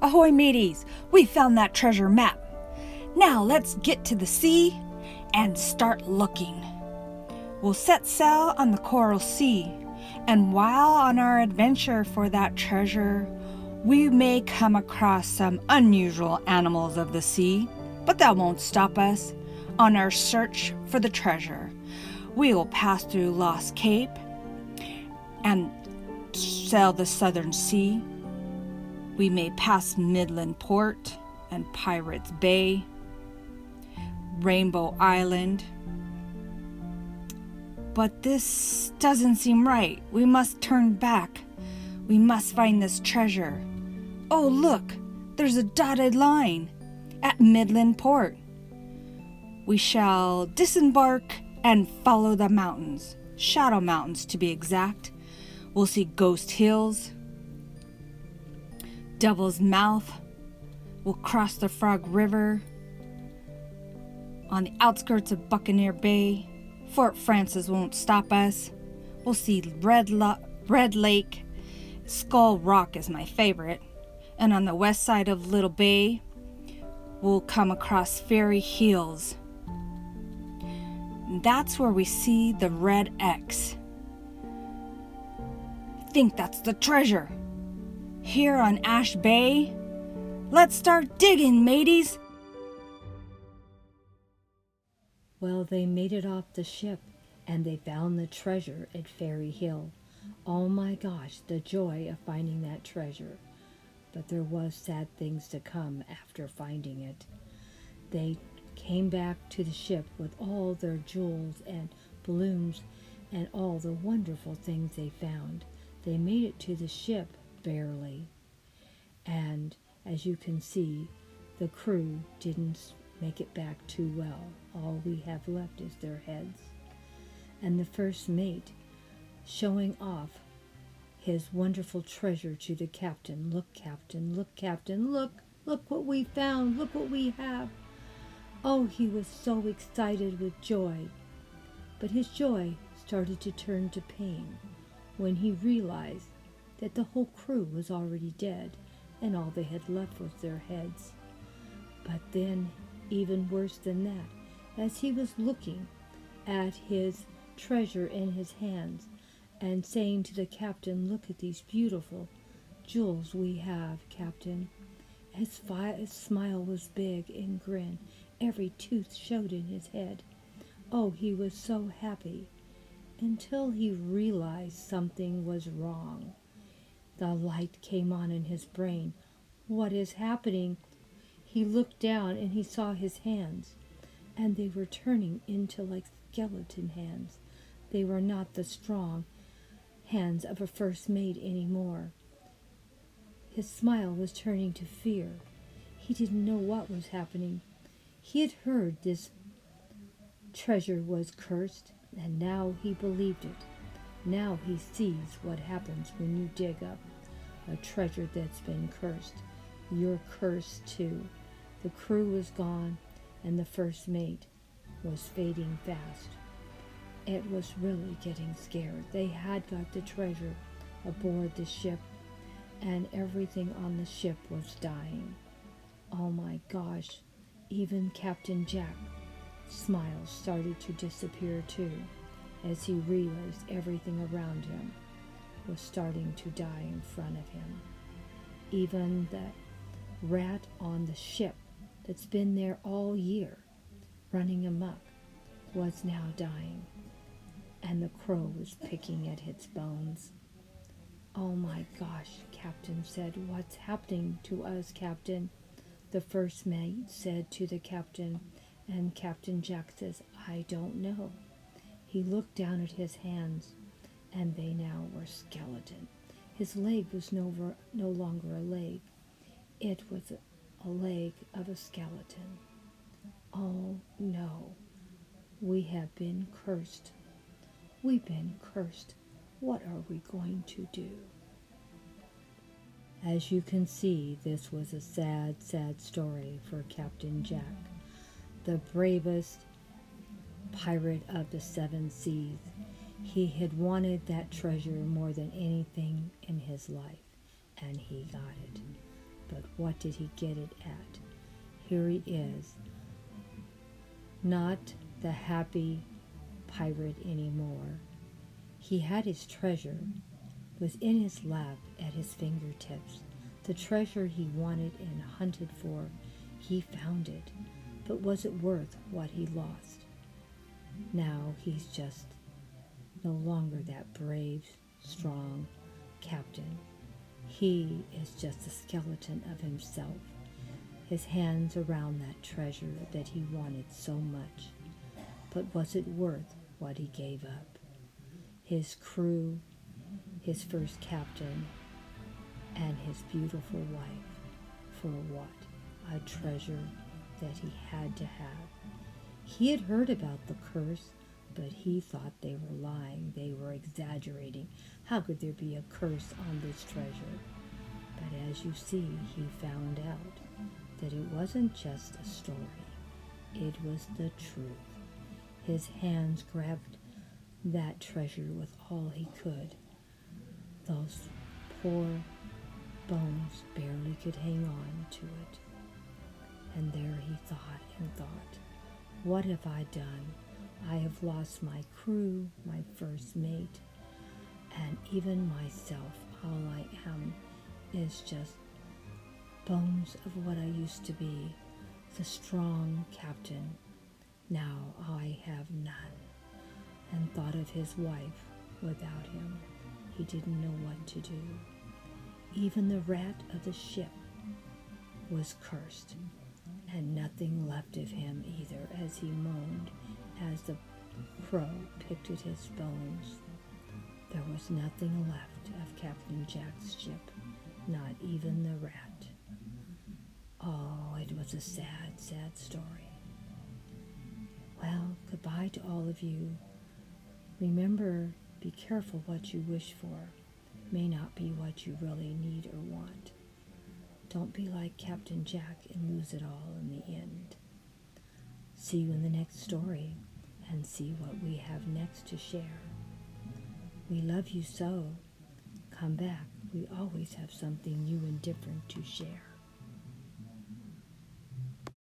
Ahoy, mateys! We found that treasure map. Now let's get to the sea and start looking. We'll set sail on the coral sea, and while on our adventure for that treasure, we may come across some unusual animals of the sea, but that won't stop us on our search for the treasure. We will pass through Lost Cape and sail the Southern Sea. We may pass Midland Port and Pirates Bay, Rainbow Island. But this doesn't seem right. We must turn back. We must find this treasure. Oh, look, there's a dotted line at Midland Port. We shall disembark and follow the mountains, Shadow Mountains to be exact. We'll see Ghost Hills, Devil's Mouth. We'll cross the Frog River. On the outskirts of Buccaneer Bay, Fort Francis won't stop us. We'll see Red Lake. Skull Rock is my favorite. And on the west side of Little Bay, we'll come across Fairy Hills. And that's where we see the red X. I think that's the treasure. Here on Ash Bay, let's start digging, mateys. Well, they made it off the ship, and they found the treasure at Fairy Hill. Oh my gosh, the joy of finding that treasure. But there was sad things to come after finding it. They came back to the ship with all their jewels and balloons and all the wonderful things they found. They made it to the ship barely. And as you can see, the crew didn't make it back too well. All we have left is their heads. And the first mate showing off his wonderful treasure to the captain. Look, Captain, look, Captain, look what we found, look what we have. Oh, he was so excited with joy. But his joy started to turn to pain when he realized that the whole crew was already dead and all they had left was their heads. But then, even worse than that, as he was looking at his treasure in his hands and saying to the captain, look at these beautiful jewels we have, Captain. His smile was big and grin. Every tooth showed in his head. Oh, he was so happy until he realized something was wrong. The light came on in his brain. What is happening? He looked down and he saw his hands, and they were turning into like skeleton hands. They were not the strong hands of a first mate anymore. His smile was turning to fear. He didn't know what was happening. He had heard this treasure was cursed, and now he believed it. Now he sees what happens when you dig up a treasure that's been cursed. You're cursed too. The crew was gone, and the first mate was fading fast. It was really getting scared. They had got the treasure aboard the ship, and everything on the ship was dying. Oh my gosh, even Captain Jack's smile started to disappear too, as he realized everything around him was starting to die in front of him. Even the rat on the ship that's been there all year, running amok, was now dying, and the crow was picking at its bones. Oh my gosh, Captain said, what's happening to us, Captain? The first mate said to the captain, and Captain Jack says, I don't know. He looked down at his hands, and they now were skeleton. His leg was no longer a leg. It was a leg of a skeleton. Oh no, we have been cursed. We've been cursed. What are we going to do? As you can see, this was a sad, sad story for Captain Jack, the bravest pirate of the seven seas. He had wanted that treasure more than anything in his life, and he got it. But what did he get it at? Here he is, not the happy pirate anymore. He had his treasure, was in his lap at his fingertips. The treasure he wanted and hunted for, he found it. But was it worth what he lost? Now he's just no longer that brave, strong captain. He is just a skeleton of himself, his hands around that treasure that he wanted so much. But was it worth what he gave up? His crew, his first captain, and his beautiful wife. For what? A treasure that he had to have. He had heard about the curse, but he thought they were lying. They were exaggerating. How could there be a curse on this treasure? But as you see, he found out that it wasn't just a story. It was the truth. His hands grabbed that treasure with all he could. Those poor bones barely could hang on to it. And there he thought and thought, what have I done? I have lost my crew, my first mate, and even myself. All I am is just bones of what I used to be, the strong captain. Now I have none. And thought of his wife. Without him, he didn't know what to do. Even the rat of the ship was cursed, and nothing left of him either, as he moaned as the crow picked at his bones. There was nothing left of Captain Jack's ship, not even the rat. Oh, it was a sad, sad story. Well, goodbye to all of you. Remember, be careful what you wish for. May not be what you really need or want. Don't be like Captain Jack and lose it all in the end. See you in the next story and see what we have next to share. We love you so. Come back. We always have something new and different to share.